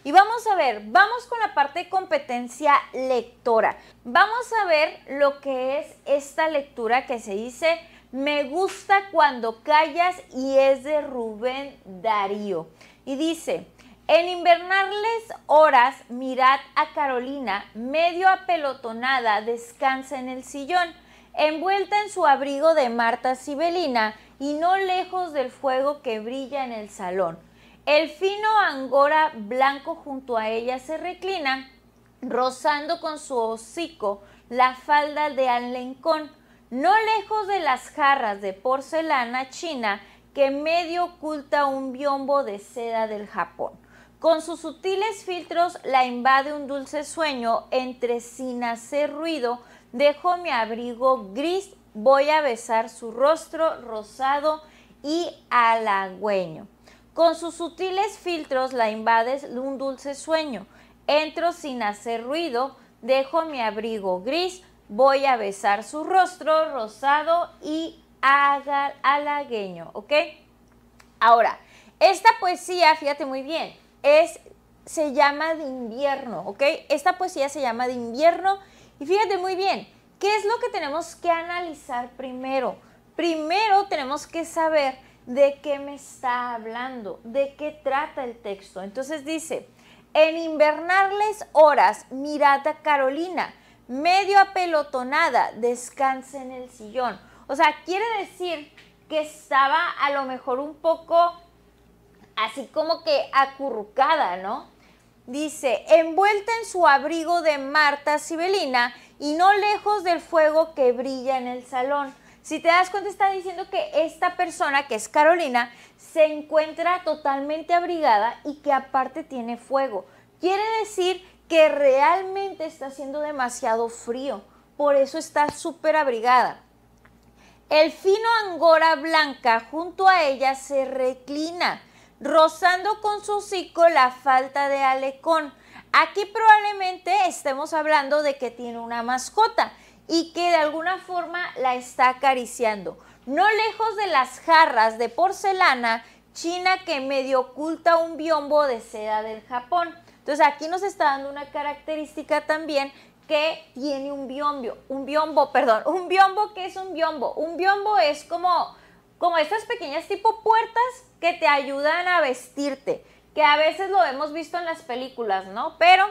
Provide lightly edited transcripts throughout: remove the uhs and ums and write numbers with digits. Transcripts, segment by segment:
Y vamos a ver, vamos con la parte de competencia lectora. Vamos a ver lo que es esta lectura que se dice Me gusta cuando callas y es de Rubén Darío. Y dice, en invernales horas mirad a Carolina, medio apelotonada, descansa en el sillón, envuelta en su abrigo de Marta Sibelina y no lejos del fuego que brilla en el salón. El fino angora blanco junto a ella se reclina, rozando con su hocico la falda de alencón, no lejos de las jarras de porcelana china que medio oculta un biombo de seda del Japón. Con sus sutiles filtros la invade un dulce sueño, entre sin hacer ruido dejo mi abrigo gris, voy a besar su rostro rosado y halagüeño. Con sus sutiles filtros la invade un dulce sueño, entro sin hacer ruido, dejo mi abrigo gris, voy a besar su rostro rosado y halagueño, ¿ok? Ahora, esta poesía, fíjate muy bien, se llama de invierno, ¿ok? Esta poesía se llama de invierno y fíjate muy bien, ¿qué es lo que tenemos que analizar primero? Primero tenemos que saber de qué me está hablando, de qué trata el texto. Entonces dice, en invernales horas, mirad a Carolina, medio apelotonada, descansa en el sillón. O sea, quiere decir que estaba a lo mejor un poco así como que acurrucada, ¿no? Dice, envuelta en su abrigo de Marta Sibelina y no lejos del fuego que brilla en el salón. Si te das cuenta, está diciendo que esta persona, que es Carolina, se encuentra totalmente abrigada y que aparte tiene fuego. Quiere decir que realmente está haciendo demasiado frío, por eso está súper abrigada. El fino angora blanca junto a ella se reclina, rozando con su hocico la falda de alecón. Aquí probablemente estemos hablando de que tiene una mascota y que de alguna forma la está acariciando. No lejos de las jarras de porcelana china que medio oculta un biombo de seda del Japón. Entonces aquí nos está dando una característica también que tiene un biombo. ¿Qué es un biombo? Un biombo es como estas pequeñas tipo puertas que te ayudan a vestirte, que a veces lo hemos visto en las películas, ¿no? Pero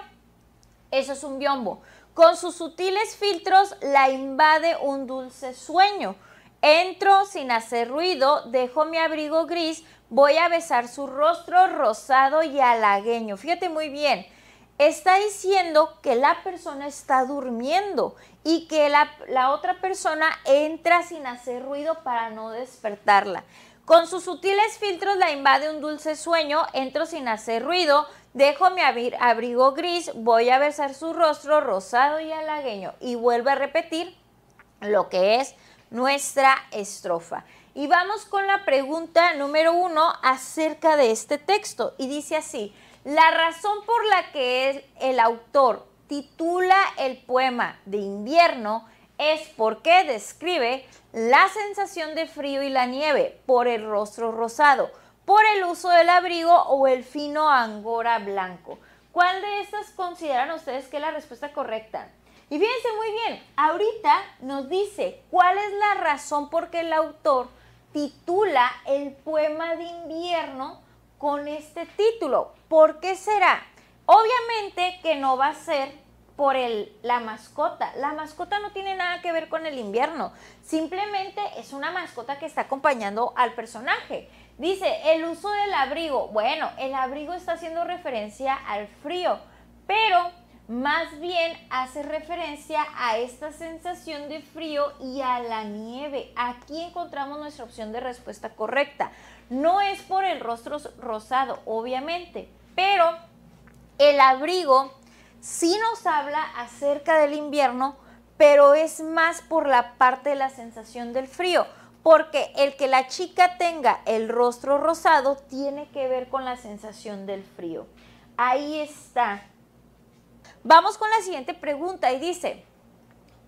eso es un biombo. Con sus sutiles filtros la invade un dulce sueño. Entro sin hacer ruido, dejo mi abrigo gris, voy a besar su rostro rosado y halagueño. Fíjate muy bien, está diciendo que la persona está durmiendo y que la otra persona entra sin hacer ruido para no despertarla. Con sus sutiles filtros la invade un dulce sueño, entro sin hacer ruido, dejo mi abrigo gris, voy a besar su rostro rosado y halagueño. Y vuelve a repetir lo que es nuestra estrofa. Y vamos con la pregunta número 1 acerca de este texto. Y dice así, la razón por la que el autor titula el poema de invierno es porque describe la sensación de frío y la nieve por el rostro rosado, por el uso del abrigo o el fino angora blanco. ¿Cuál de estas consideran ustedes que es la respuesta correcta? Y fíjense muy bien, ahorita nos dice cuál es la razón por qué el autor titula el poema de invierno con este título. ¿Por qué será? Obviamente que no va a ser por la mascota. La mascota no tiene nada que ver con el invierno. Simplemente es una mascota que está acompañando al personaje. Dice, el uso del abrigo. Bueno, el abrigo está haciendo referencia al frío, pero más bien hace referencia a esta sensación de frío y a la nieve. Aquí encontramos nuestra opción de respuesta correcta. No es por el rostro rosado, obviamente, pero el abrigo sí nos habla acerca del invierno, pero es más por la parte de la sensación del frío, porque el que la chica tenga el rostro rosado tiene que ver con la sensación del frío. Ahí está. Vamos con la siguiente pregunta y dice,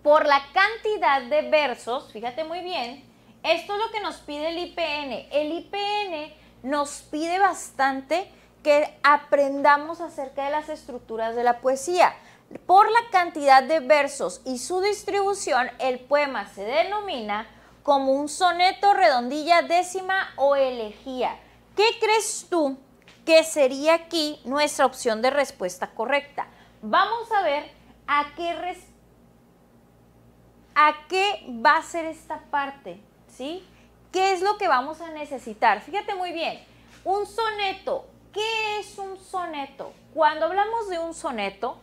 por la cantidad de versos, fíjate muy bien, esto es lo que nos pide el IPN. El IPN nos pide bastante que aprendamos acerca de las estructuras de la poesía. Por la cantidad de versos y su distribución, el poema se denomina como un soneto, redondilla, décima o elegía. ¿Qué crees tú que sería aquí nuestra opción de respuesta correcta? Vamos a ver a qué va a ser esta parte, ¿sí? ¿Qué es lo que vamos a necesitar? Fíjate muy bien, un soneto. ¿Qué es un soneto? Cuando hablamos de un soneto,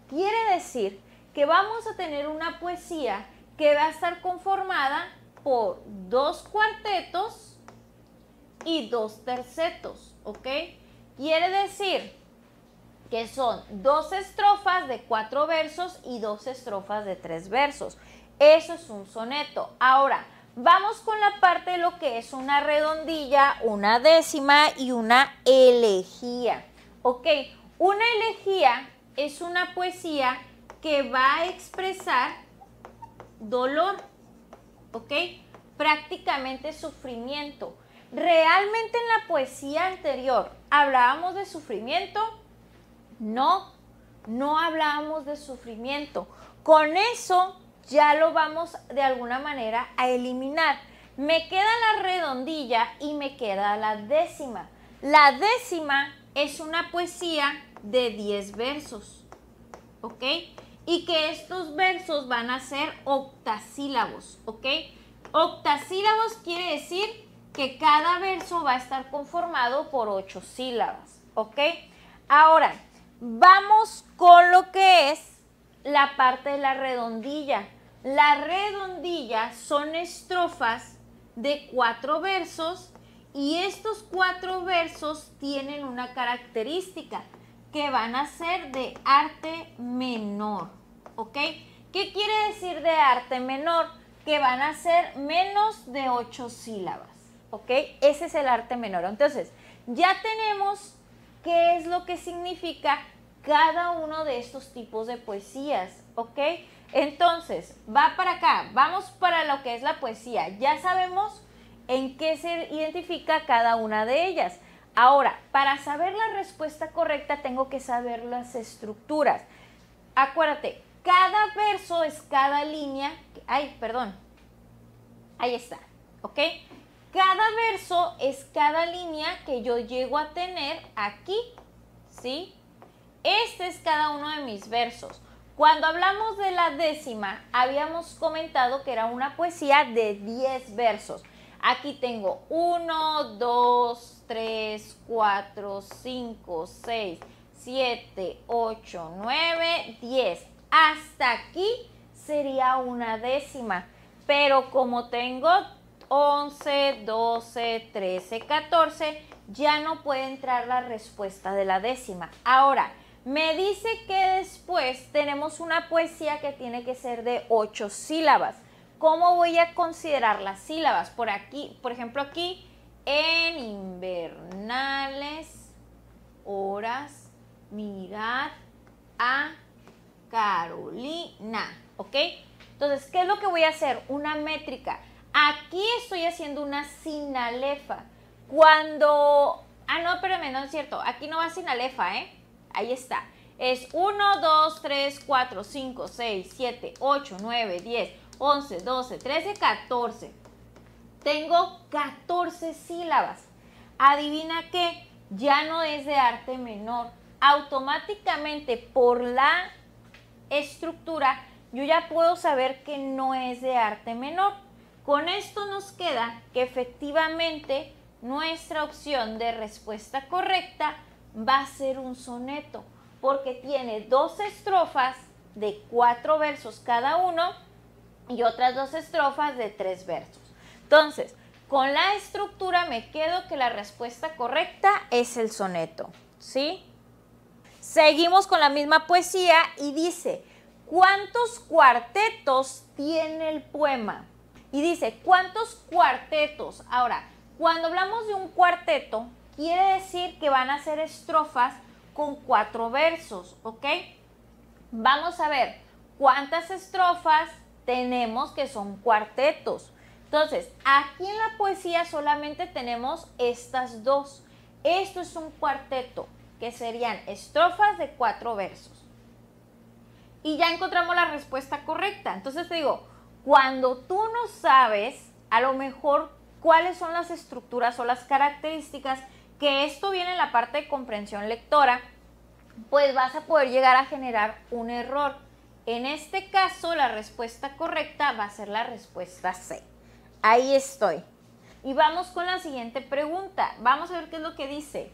quiere decir que vamos a tener una poesía que va a estar conformada por 2 cuartetos y 2 tercetos, ¿ok? Quiere decir que son 2 estrofas de 4 versos y 2 estrofas de 3 versos. Eso es un soneto. Ahora, vamos con la parte de lo que es una redondilla, una décima y una elegía. ¿Ok? Una elegía es una poesía que va a expresar dolor, ¿ok? Prácticamente sufrimiento. ¿Realmente en la poesía anterior hablábamos de sufrimiento? No, no hablábamos de sufrimiento. Con eso ya lo vamos de alguna manera a eliminar. Me queda la redondilla y me queda la décima. La décima es una poesía de 10 versos, ¿ok? Y que estos versos van a ser octasílabos, ¿ok? Octasílabos quiere decir que cada verso va a estar conformado por 8 sílabas, ¿ok? Ahora, vamos con lo que es la parte de la redondilla. La redondilla son estrofas de 4 versos y estos 4 versos tienen una característica que van a ser de arte menor, ¿ok? ¿Qué quiere decir de arte menor? Que van a ser menos de 8 sílabas, ¿ok? Ese es el arte menor. Entonces, ya tenemos qué es lo que significa cada uno de estos tipos de poesías, ¿ok? Entonces, va para acá, vamos para lo que es la poesía. Ya sabemos en qué se identifica cada una de ellas. Ahora, para saber la respuesta correcta tengo que saber las estructuras. Acuérdate, cada verso es cada línea. Ay, perdón. Ahí está, ¿ok? Cada verso es cada línea que yo llego a tener aquí, ¿sí? Este es cada uno de mis versos. Cuando hablamos de la décima, habíamos comentado que era una poesía de 10 versos. Aquí tengo 1, 2, 3, 4, 5, 6, 7, 8, 9, 10. Hasta aquí sería una décima. Pero como tengo 11, 12, 13, 14, ya no puede entrar la respuesta de la décima. Ahora, me dice que después tenemos una poesía que tiene que ser de 8 sílabas. ¿Cómo voy a considerar las sílabas? Por aquí, por ejemplo, aquí, en invernales horas, mirad a Carolina, ¿ok? Entonces, ¿qué es lo que voy a hacer? Una métrica. Aquí estoy haciendo una sinalefa. Cuando... Ah, no, espérame, no es cierto. Aquí no va sinalefa, ¿eh? Ahí está. Es 1, 2, 3, 4, 5, 6, 7, 8, 9, 10, 11, 12, 13, 14. Tengo 14 sílabas. Adivina qué, ya no es de arte menor. Automáticamente por la estructura yo ya puedo saber que no es de arte menor. Con esto nos queda que efectivamente nuestra opción de respuesta correcta va a ser un soneto, porque tiene 2 estrofas de 4 versos cada uno y otras 2 estrofas de 3 versos. Entonces, con la estructura me quedo que la respuesta correcta es el soneto, ¿sí? Seguimos con la misma poesía y dice, ¿cuántos cuartetos tiene el poema? Y dice, ¿cuántos cuartetos? Ahora, cuando hablamos de un cuarteto, quiere decir que van a ser estrofas con 4 versos, ¿ok? Vamos a ver cuántas estrofas tenemos que son cuartetos. Entonces, aquí en la poesía solamente tenemos estas 2. Esto es un cuarteto, que serían estrofas de 4 versos. Y ya encontramos la respuesta correcta. Entonces te digo, cuando tú no sabes, a lo mejor, cuáles son las estructuras o las características, que esto viene en la parte de comprensión lectora, pues vas a poder llegar a generar un error. En este caso, la respuesta correcta va a ser la respuesta C. Ahí estoy. Y vamos con la siguiente pregunta. Vamos a ver qué es lo que dice.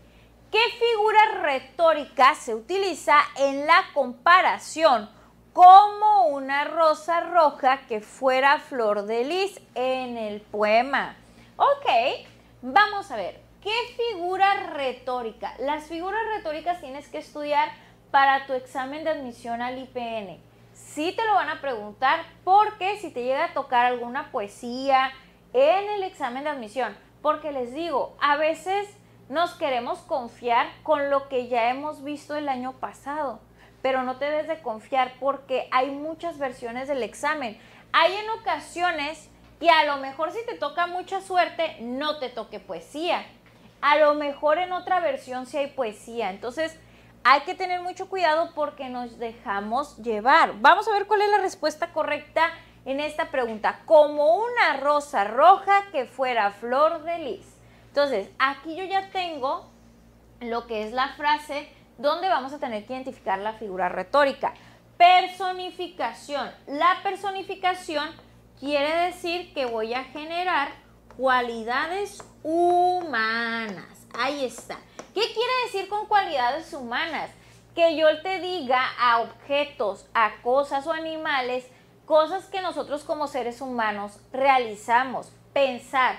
¿Qué figura retórica se utiliza en la comparación como una rosa roja que fuera flor de lis en el poema? Ok, vamos a ver. ¿Qué figura retórica? Las figuras retóricas tienes que estudiar para tu examen de admisión al IPN. Sí te lo van a preguntar porque si te llega a tocar alguna poesía en el examen de admisión, porque les digo, a veces nos queremos confiar con lo que ya hemos visto el año pasado, pero no te debes de confiar porque hay muchas versiones del examen. Hay en ocasiones que a lo mejor si te toca mucha suerte, no te toque poesía. A lo mejor en otra versión sí hay poesía. Entonces hay que tener mucho cuidado porque nos dejamos llevar. Vamos a ver cuál es la respuesta correcta en esta pregunta. Como una rosa roja que fuera flor de lis. Entonces, aquí yo ya tengo lo que es la frase donde vamos a tener que identificar la figura retórica. Personificación. La personificación quiere decir que voy a generar cualidades humanas. Ahí está. ¿Qué quiere decir con cualidades humanas? Que yo te diga a objetos, a cosas o animales, cosas que nosotros como seres humanos realizamos, pensar.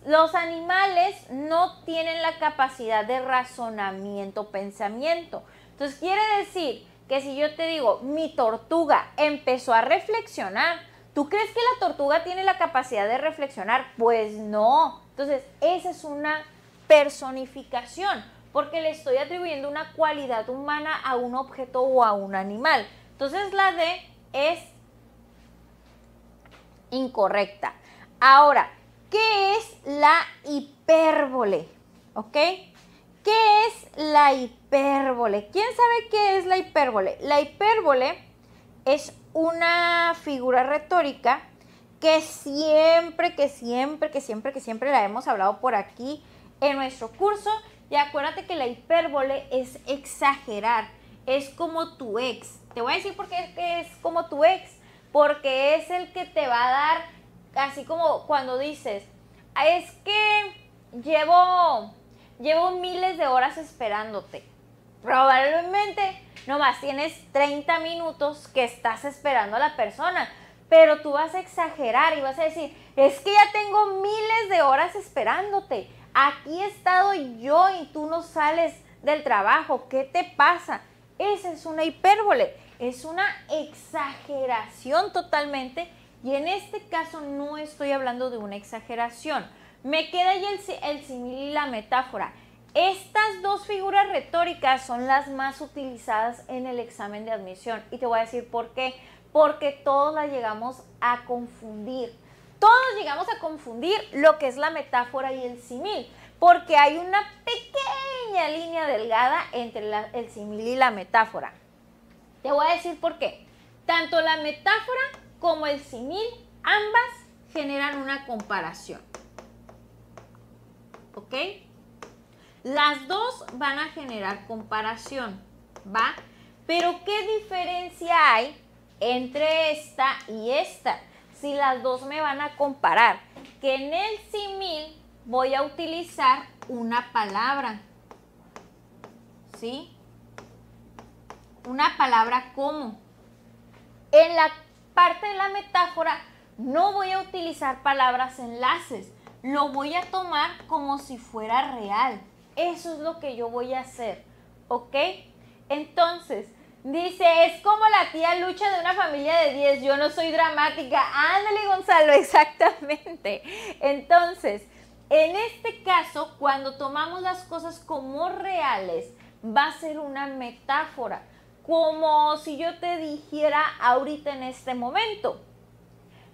Los animales no tienen la capacidad de razonamiento, pensamiento. Entonces quiere decir que si yo te digo, mi tortuga empezó a reflexionar, ¿tú crees que la tortuga tiene la capacidad de reflexionar? Pues no. Entonces esa es una personificación, porque le estoy atribuyendo una cualidad humana a un objeto o a un animal. Entonces la D es incorrecta. Ahora, ¿qué es la hipérbole? ¿Ok? ¿Qué es la hipérbole? ¿Quién sabe qué es la hipérbole? La hipérbole es una figura retórica que siempre la hemos hablado por aquí en nuestro curso. Y acuérdate que la hipérbole es exagerar, es como tu ex. Te voy a decir por qué es como tu ex, porque es el que te va a dar, así como cuando dices, es que llevo miles de horas esperándote. Probablemente nomás tienes 30 minutos que estás esperando a la persona, pero tú vas a exagerar y vas a decir, es que ya tengo miles de horas esperándote. Aquí he estado yo y tú no sales del trabajo. ¿Qué te pasa? Esa es una hipérbole, es una exageración totalmente. Y en este caso no estoy hablando de una exageración. Me queda ahí el símil y la metáfora. Estas dos figuras retóricas son las más utilizadas en el examen de admisión. Y te voy a decir por qué. Porque todos las llegamos a confundir. Todos llegamos a confundir lo que es la metáfora y el símil. Porque hay una pequeña línea delgada entre el símil y la metáfora. Te voy a decir por qué. Tanto la metáfora como el símil, ambas generan una comparación. ¿Ok? Las dos van a generar comparación, ¿va? Pero ¿qué diferencia hay entre esta y esta? Si las dos me van a comparar, que en el símil voy a utilizar una palabra, ¿sí? Una palabra como. En la parte de la metáfora no voy a utilizar palabras enlaces, lo voy a tomar como si fuera real. Eso es lo que yo voy a hacer, ¿ok? Entonces, dice, es como la tía Lucha de una familia de 10, yo no soy dramática. Ándale, Gonzalo, exactamente. Entonces, en este caso, cuando tomamos las cosas como reales, va a ser una metáfora. Como si yo te dijera ahorita en este momento,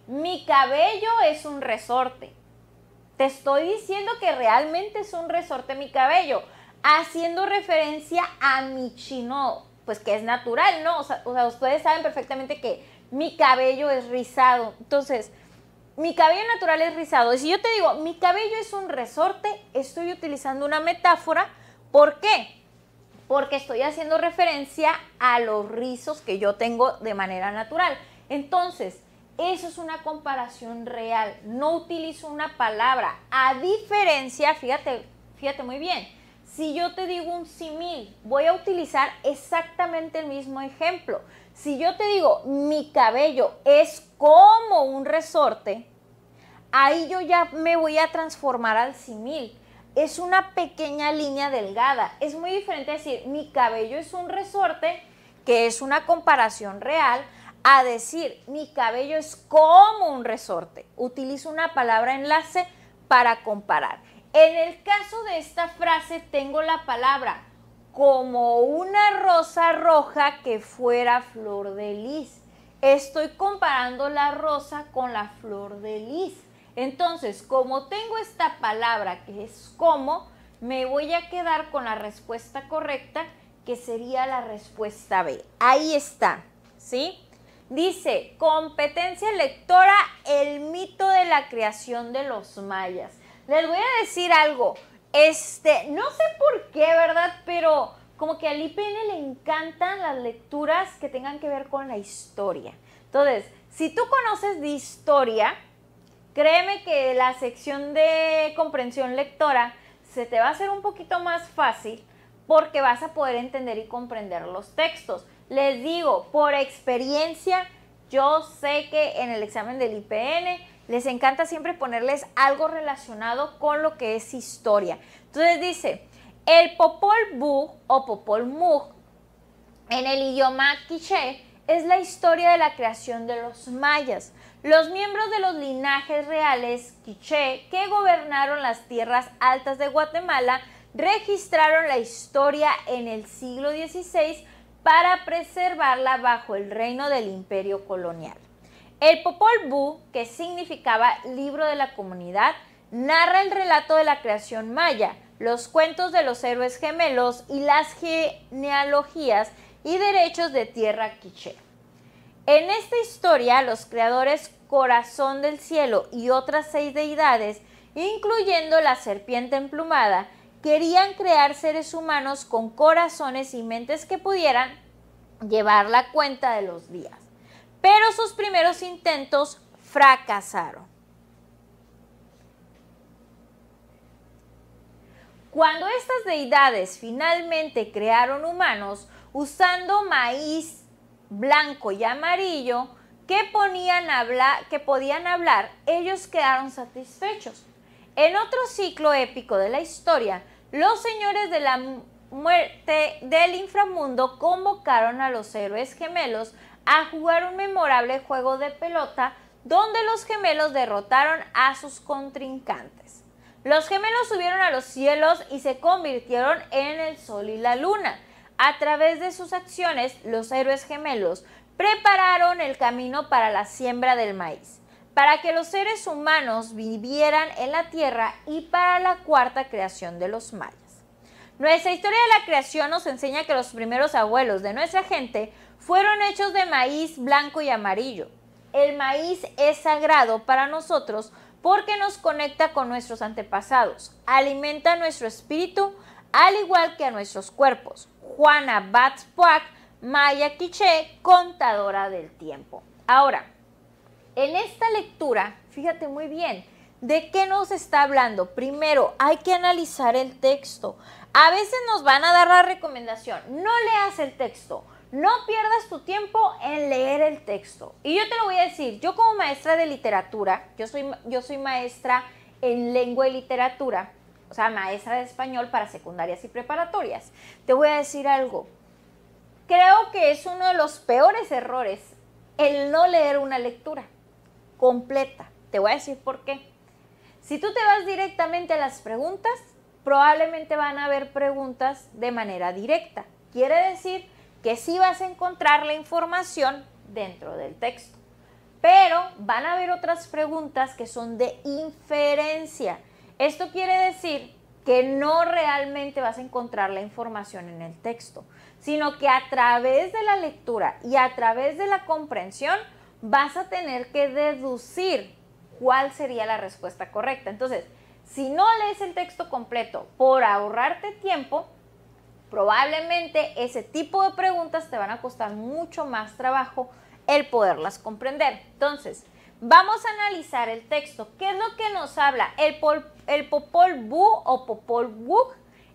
mi cabello es un resorte. Te estoy diciendo que realmente es un resorte mi cabello, haciendo referencia a mi chino, pues que es natural, ¿no? O sea, ustedes saben perfectamente que mi cabello es rizado. Entonces, mi cabello natural es rizado. Y si yo te digo, mi cabello es un resorte, estoy utilizando una metáfora. ¿Por qué? Porque estoy haciendo referencia a los rizos que yo tengo de manera natural. Entonces, eso es una comparación real. No utilizo una palabra. A diferencia, fíjate muy bien, si yo te digo un símil, voy a utilizar exactamente el mismo ejemplo. Si yo te digo, mi cabello es como un resorte, ahí yo ya me voy a transformar al símil. Es una pequeña línea delgada. Es muy diferente decir, mi cabello es un resorte, que es una comparación real, a decir, mi cabello es como un resorte. Utilizo una palabra enlace para comparar. En el caso de esta frase tengo la palabra como una rosa roja que fuera flor de lis. Estoy comparando la rosa con la flor de lis. Entonces, como tengo esta palabra que es como, me voy a quedar con la respuesta correcta, que sería la respuesta B. Ahí está, ¿sí? Dice, competencia lectora, el mito de la creación de los mayas. Les voy a decir algo, no sé por qué, ¿verdad? Pero como que al IPN le encantan las lecturas que tengan que ver con la historia. Entonces, si tú conoces de historia, créeme que la sección de comprensión lectora se te va a hacer un poquito más fácil porque vas a poder entender y comprender los textos. Les digo, por experiencia, yo sé que en el examen del IPN les encanta siempre ponerles algo relacionado con lo que es historia. Entonces dice, el Popol Vuh o Popol Vuh en el idioma quiché es la historia de la creación de los mayas. Los miembros de los linajes reales quiché que gobernaron las tierras altas de Guatemala registraron la historia en el siglo XVI para preservarla bajo el reino del imperio colonial. El Popol Vuh, que significaba libro de la comunidad, narra el relato de la creación maya, los cuentos de los héroes gemelos y las genealogías y derechos de tierra quiché. En esta historia, los creadores Corazón del Cielo y otras 6 deidades, incluyendo la serpiente emplumada, querían crear seres humanos con corazones y mentes que pudieran llevar la cuenta de los días. Pero sus primeros intentos fracasaron. Cuando estas deidades finalmente crearon humanos usando maíz blanco y amarillo que podían hablar, ellos quedaron satisfechos. En otro ciclo épico de la historia, los señores de la muerte del inframundo convocaron a los héroes gemelos a jugar un memorable juego de pelota donde los gemelos derrotaron a sus contrincantes. Los gemelos subieron a los cielos y se convirtieron en el sol y la luna. A través de sus acciones, los héroes gemelos prepararon el camino para la siembra del maíz, para que los seres humanos vivieran en la tierra y para la cuarta creación de los mayas. Nuestra historia de la creación nos enseña que los primeros abuelos de nuestra gente fueron hechos de maíz blanco y amarillo. El maíz es sagrado para nosotros porque nos conecta con nuestros antepasados, alimenta nuestro espíritu, al igual que a nuestros cuerpos. Juana Batzpuac, maya quiché, contadora del tiempo. Ahora, en esta lectura, fíjate muy bien, ¿de qué nos está hablando? Primero, hay que analizar el texto. A veces nos van a dar la recomendación, no leas el texto, no pierdas tu tiempo en leer el texto. Y yo te lo voy a decir, yo como maestra de literatura, yo soy maestra en lengua y literatura, o sea, maestra de español para secundarias y preparatorias. Te voy a decir algo, creo que es uno de los peores errores el no leer una lectura completa. Te voy a decir por qué. Si tú te vas directamente a las preguntas, probablemente van a haber preguntas de manera directa. Quiere decir que sí vas a encontrar la información dentro del texto. pero van a haber otras preguntas que son de inferencia. Esto quiere decir que no realmente vas a encontrar la información en el texto, sino que a través de la lectura y a través de la comprensión vas a tener que deducir cuál sería la respuesta correcta. Entonces, si no lees el texto completo por ahorrarte tiempo, probablemente ese tipo de preguntas te van a costar mucho más trabajo el poderlas comprender. Entonces, vamos a analizar el texto. ¿Qué es lo que nos habla? El Popol Vuh o Popol Vuh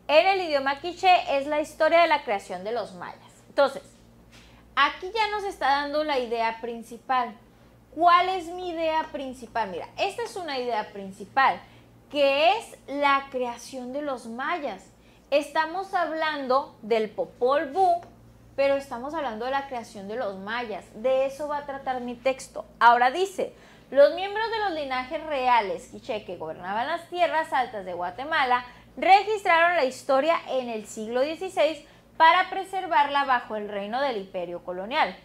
en el idioma quiché es la historia de la creación de los mayas. Entonces, aquí ya nos está dando la idea principal. ¿Cuál es mi idea principal? Mira, esta es una idea principal, que es la creación de los mayas. Estamos hablando del Popol Vuh, pero estamos hablando de la creación de los mayas. De eso va a tratar mi texto. Ahora dice, los miembros de los linajes reales quiché que gobernaban las tierras altas de Guatemala registraron la historia en el siglo XVI para preservarla bajo el reino del imperio colonial.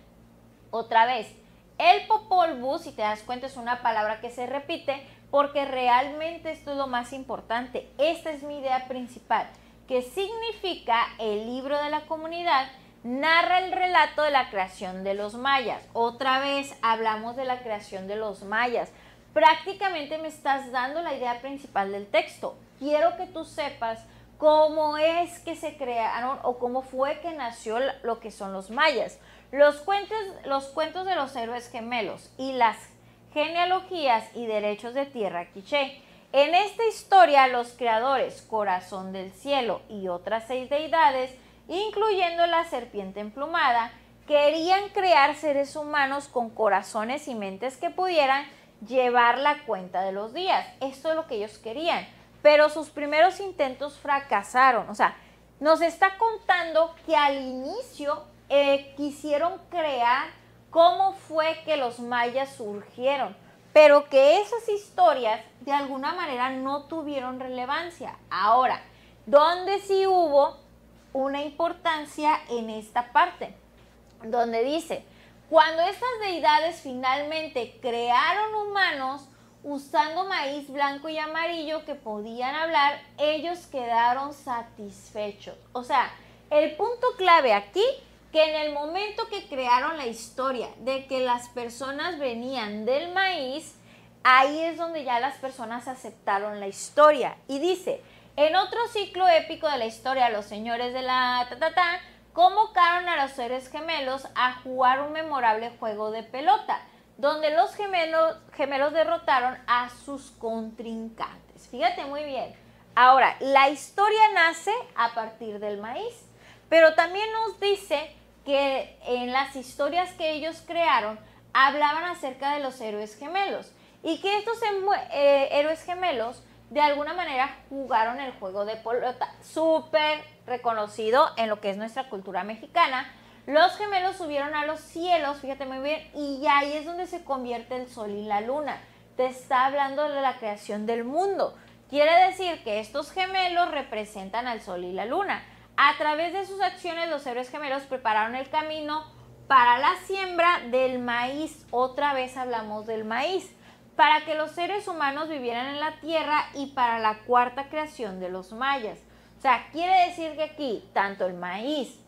Otra vez, el Popol Vuh, si te das cuenta, es una palabra que se repite porque realmente esto es lo más importante. Esta es mi idea principal, que significa el libro de la comunidad, narra el relato de la creación de los mayas. Otra vez hablamos de la creación de los mayas. Prácticamente me estás dando la idea principal del texto. Quiero que tú sepas cómo es que se crearon o cómo fue que nació lo que son los mayas. Los cuentos de los héroes gemelos y las genealogías y derechos de tierra quiché. En esta historia, los creadores, Corazón del Cielo y otras 6 deidades, incluyendo la serpiente emplumada, querían crear seres humanos con corazones y mentes que pudieran llevar la cuenta de los días. Esto es lo que ellos querían, pero sus primeros intentos fracasaron. O sea, nos está contando que al inicio quisieron crear cómo fue que los mayas surgieron, pero que esas historias de alguna manera no tuvieron relevancia. Ahora, ¿dónde sí hubo una importancia en esta parte? Donde dice, cuando estas deidades finalmente crearon humanos usando maíz blanco y amarillo que podían hablar, ellos quedaron satisfechos. O sea, el punto clave aquí, que en el momento que crearon la historia de que las personas venían del maíz, ahí es donde ya las personas aceptaron la historia. Y dice, en otro ciclo épico de la historia, los señores de la convocaron a los seres gemelos a jugar un memorable juego de pelota, donde los gemelos derrotaron a sus contrincantes. Fíjate muy bien. Ahora, la historia nace a partir del maíz, pero también nos dice que en las historias que ellos crearon hablaban acerca de los héroes gemelos y que estos héroes gemelos de alguna manera jugaron el juego de pelota, súper reconocido en lo que es nuestra cultura mexicana. Los gemelos subieron a los cielos, fíjate muy bien, y ahí es donde se convierte el sol y la luna. Te está hablando de la creación del mundo. Quiere decir que estos gemelos representan al sol y la luna. A través de sus acciones, los héroes gemelos prepararon el camino para la siembra del maíz. Otra vez hablamos del maíz, para que los seres humanos vivieran en la tierra y para la cuarta creación de los mayas. O sea, quiere decir que aquí, tanto el maíz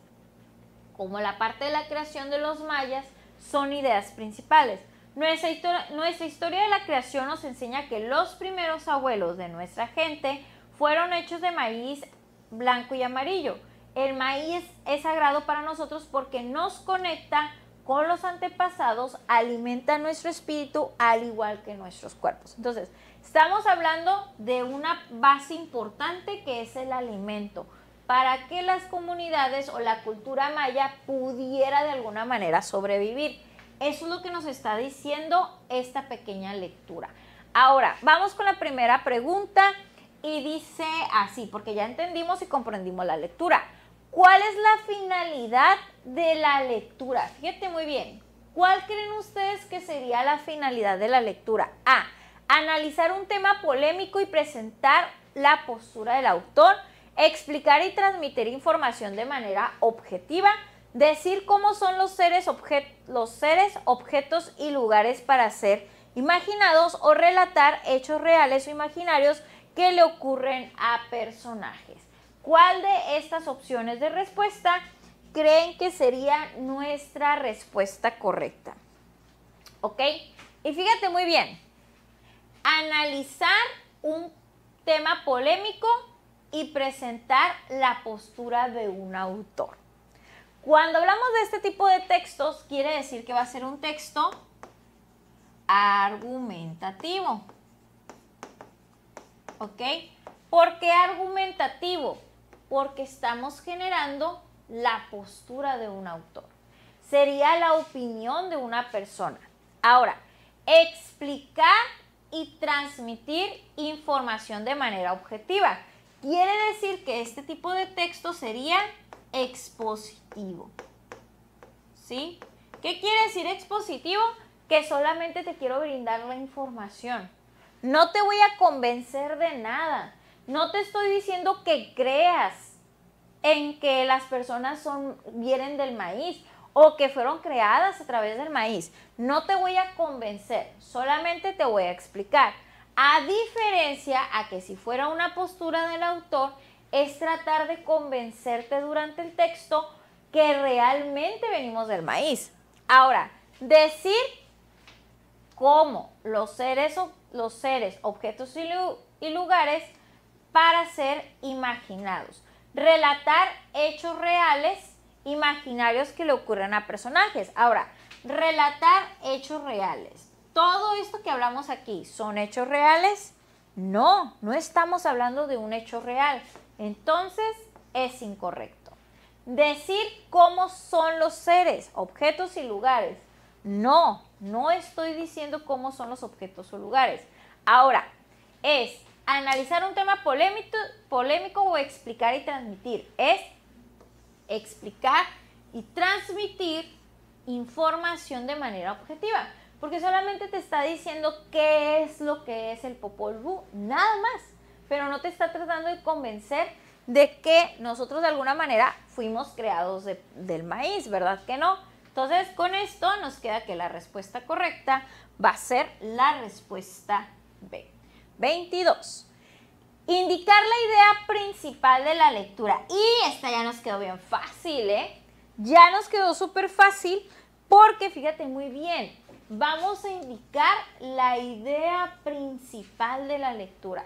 como la parte de la creación de los mayas son ideas principales. Nuestra historia de la creación nos enseña que los primeros abuelos de nuestra gente fueron hechos de maíz blanco y amarillo. El maíz es sagrado para nosotros porque nos conecta con los antepasados, alimenta nuestro espíritu al igual que nuestros cuerpos. Entonces, estamos hablando de una base importante que es el alimento, para que las comunidades o la cultura maya pudiera de alguna manera sobrevivir. Eso es lo que nos está diciendo esta pequeña lectura. Ahora, vamos con la primera pregunta y dice así, porque ya entendimos y comprendimos la lectura. ¿Cuál es la finalidad de la lectura? Fíjate muy bien. ¿Cuál creen ustedes que sería la finalidad de la lectura? A. Analizar un tema polémico y presentar la postura del autor. Explicar y transmitir información de manera objetiva. decir cómo son los seres, objetos y lugares para ser imaginados o relatar hechos reales o imaginarios que le ocurren a personajes. ¿Cuál de estas opciones de respuesta creen que sería nuestra respuesta correcta? ¿Ok? Y fíjate muy bien, analizar un tema polémico y presentar la postura de un autor. Cuando hablamos de este tipo de textos, quiere decir que va a ser un texto argumentativo. ¿Ok? ¿Por qué argumentativo? Porque estamos generando la postura de un autor. Sería la opinión de una persona. Ahora, explicar y transmitir información de manera objetiva. Quiere decir que este tipo de texto sería expositivo. ¿Sí? ¿Qué quiere decir expositivo? Que solamente te quiero brindar la información. No te voy a convencer de nada. No te estoy diciendo que creas en que las personas vienen del maíz o que fueron creadas a través del maíz. No te voy a convencer, solamente te voy a explicar. A diferencia a que si fuera una postura del autor, es tratar de convencerte durante el texto que realmente venimos del maíz. Ahora, decir cómo los seres, objetos y lugares para ser imaginados. Relatar hechos reales, imaginarios que le ocurren a personajes. Ahora, relatar hechos reales. ¿Todo esto que hablamos aquí son hechos reales? No, no estamos hablando de un hecho real. Entonces, es incorrecto. Decir cómo son los seres, objetos y lugares. No, no estoy diciendo cómo son los objetos o lugares. Ahora, es analizar un tema polémico o explicar y transmitir. Es explicar y transmitir información de manera objetiva. Porque solamente te está diciendo qué es lo que es el Popol Vuh, nada más. Pero no te está tratando de convencer de que nosotros de alguna manera fuimos creados del maíz, ¿verdad que no? Entonces, con esto nos queda que la respuesta correcta va a ser la respuesta B. 22. Indicar la idea principal de la lectura. Y esta ya nos quedó bien fácil, ¿eh? Ya nos quedó súper fácil porque, fíjate muy bien, vamos a indicar la idea principal de la lectura.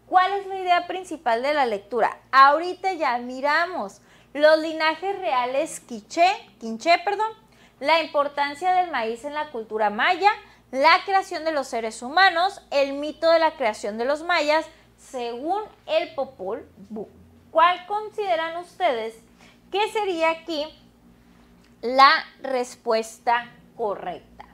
¿Cuál es la idea principal de la lectura? Ahorita ya miramos los linajes reales quinché, la importancia del maíz en la cultura maya, la creación de los seres humanos, el mito de la creación de los mayas, según el Popol Vuh. ¿Cuál consideran ustedes que sería aquí la respuesta correcta?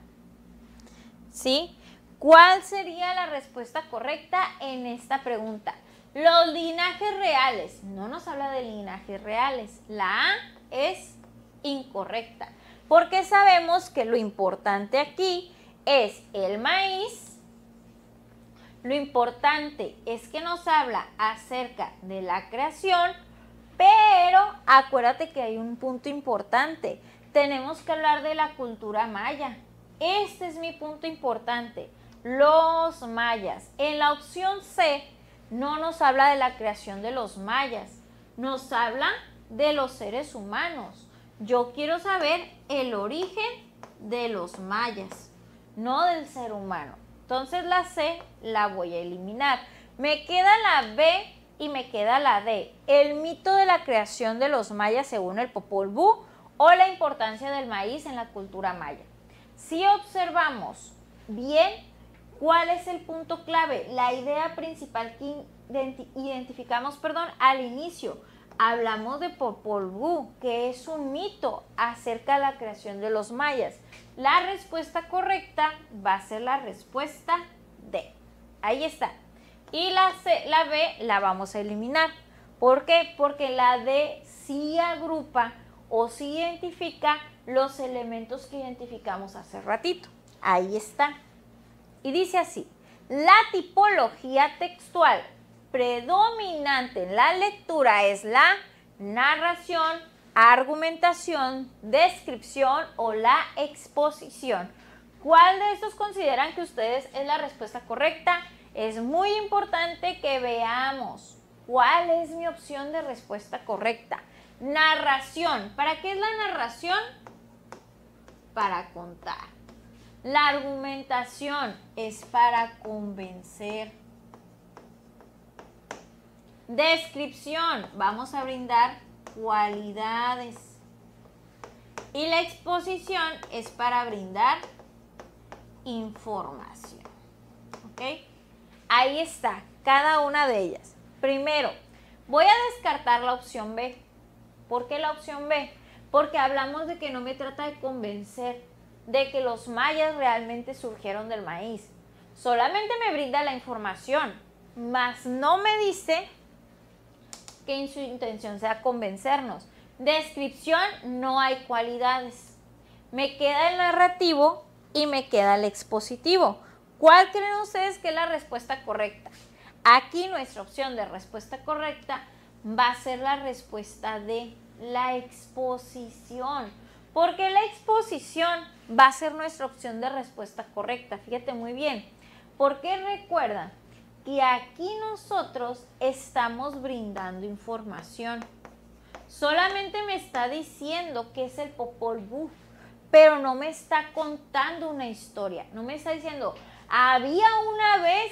¿Sí? ¿Cuál sería la respuesta correcta en esta pregunta? Los linajes reales. No nos habla de linajes reales. La A es incorrecta. Porque sabemos que lo importante aquí es el maíz. Lo importante es que nos habla acerca de la creación, pero acuérdate que hay un punto importante. Tenemos que hablar de la cultura maya. Este es mi punto importante. Los mayas. En la opción C no nos habla de la creación de los mayas. Nos habla de los seres humanos. Yo quiero saber el origen de los mayas, no del ser humano. Entonces la C la voy a eliminar. Me queda la B y me queda la D. El mito de la creación de los mayas según el Popol Vuh o la importancia del maíz en la cultura maya. Si observamos bien, ¿cuál es el punto clave? La idea principal que identificamos, al inicio. Hablamos de Popol Vuh, que es un mito acerca de la creación de los mayas. La respuesta correcta va a ser la respuesta D. Ahí está. Y la B la vamos a eliminar. ¿Por qué? Porque la D sí agrupa o sí identifica los elementos que identificamos hace ratito. Ahí está. Y dice así: la tipología textual predominante en la lectura es la narración, argumentación, descripción o la exposición. ¿Cuál de estos consideran que ustedes es la respuesta correcta? Es muy importante que veamos cuál es mi opción de respuesta correcta. Narración. ¿Para qué es la narración? Para contar. La argumentación es para convencer. Descripción. Vamos a brindar cualidades. Y la exposición es para brindar información. ¿Ok? Ahí está, cada una de ellas. Primero, voy a descartar la opción B. ¿Por qué la opción B? Porque hablamos de que no me trata de convencer de que los mayas realmente surgieron del maíz. Solamente me brinda la información, mas no me dice que en su intención sea convencernos. Descripción, no hay cualidades. Me queda el narrativo y me queda el expositivo. ¿Cuál creen ustedes que es la respuesta correcta? Aquí nuestra opción de respuesta correcta va a ser la respuesta de la exposición. Porque la exposición va a ser nuestra opción de respuesta correcta. Fíjate muy bien. Porque recuerda que aquí nosotros estamos brindando información. Solamente me está diciendo que es el Popol Vuh, pero no me está contando una historia. No me está diciendo, había una vez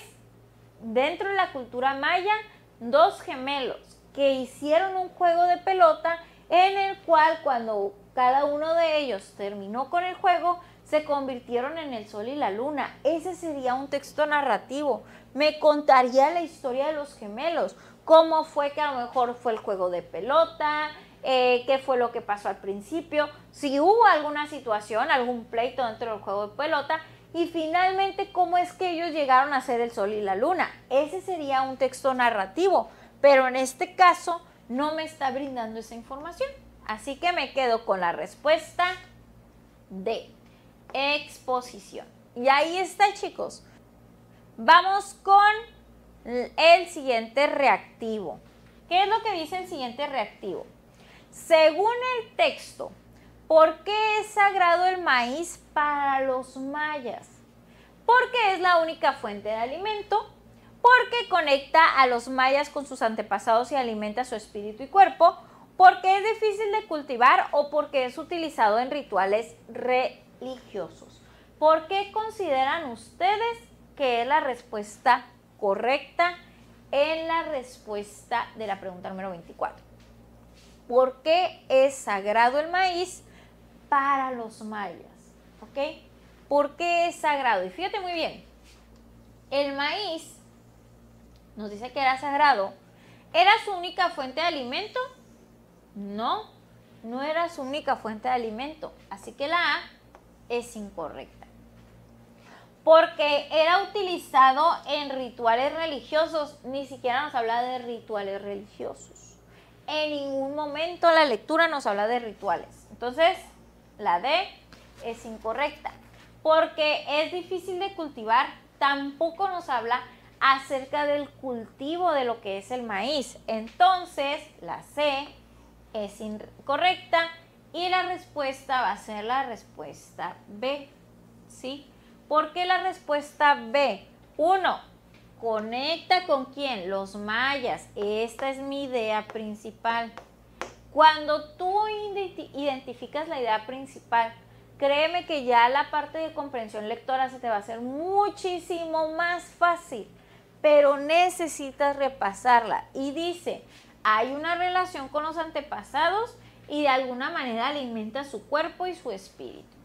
dentro de la cultura maya dos gemelos que hicieron un juego de pelota en el cual cuando cada uno de ellos terminó con el juego, se convirtieron en el sol y la luna. Ese sería un texto narrativo. Me contaría la historia de los gemelos. Cómo fue que a lo mejor fue el juego de pelota, qué fue lo que pasó al principio, si hubo alguna situación, algún pleito dentro del juego de pelota y finalmente cómo es que ellos llegaron a ser el sol y la luna. Ese sería un texto narrativo, pero en este caso no me está brindando esa información. Así que me quedo con la respuesta D, exposición. Y ahí está, chicos. Vamos con el siguiente reactivo. ¿Qué es lo que dice el siguiente reactivo? Según el texto, ¿por qué es sagrado el maíz para los mayas? Porque es la única fuente de alimento, porque conecta a los mayas con sus antepasados y alimenta su espíritu y cuerpo, porque es difícil de cultivar o porque es utilizado en rituales religiosos. ¿Por qué consideran ustedes que es la respuesta correcta en la respuesta de la pregunta número 24? ¿Por qué es sagrado el maíz para los mayas? ¿Ok? ¿Por qué es sagrado? Y fíjate muy bien, el maíz nos dice que era sagrado. ¿Era su única fuente de alimento? No, no era su única fuente de alimento. Así que la A es incorrecta. Porque era utilizado en rituales religiosos. Ni siquiera nos habla de rituales religiosos. En ningún momento la lectura nos habla de rituales. Entonces, la D es incorrecta. Porque es difícil de cultivar. Tampoco nos habla acerca del cultivo de lo que es el maíz. Entonces, la C es incorrecta y la respuesta va a ser la respuesta B. ¿Sí? ¿Por qué la respuesta B? 1. Conecta con quién? Los mayas. Esta es mi idea principal. Cuando tú identificas la idea principal, créeme que ya la parte de comprensión lectora se te va a hacer muchísimo más fácil, pero necesitas repasarla. Y dice, hay una relación con los antepasados y de alguna manera alimenta su cuerpo y su espíritu.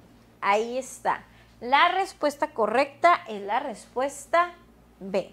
Ahí está. La respuesta correcta es la respuesta B.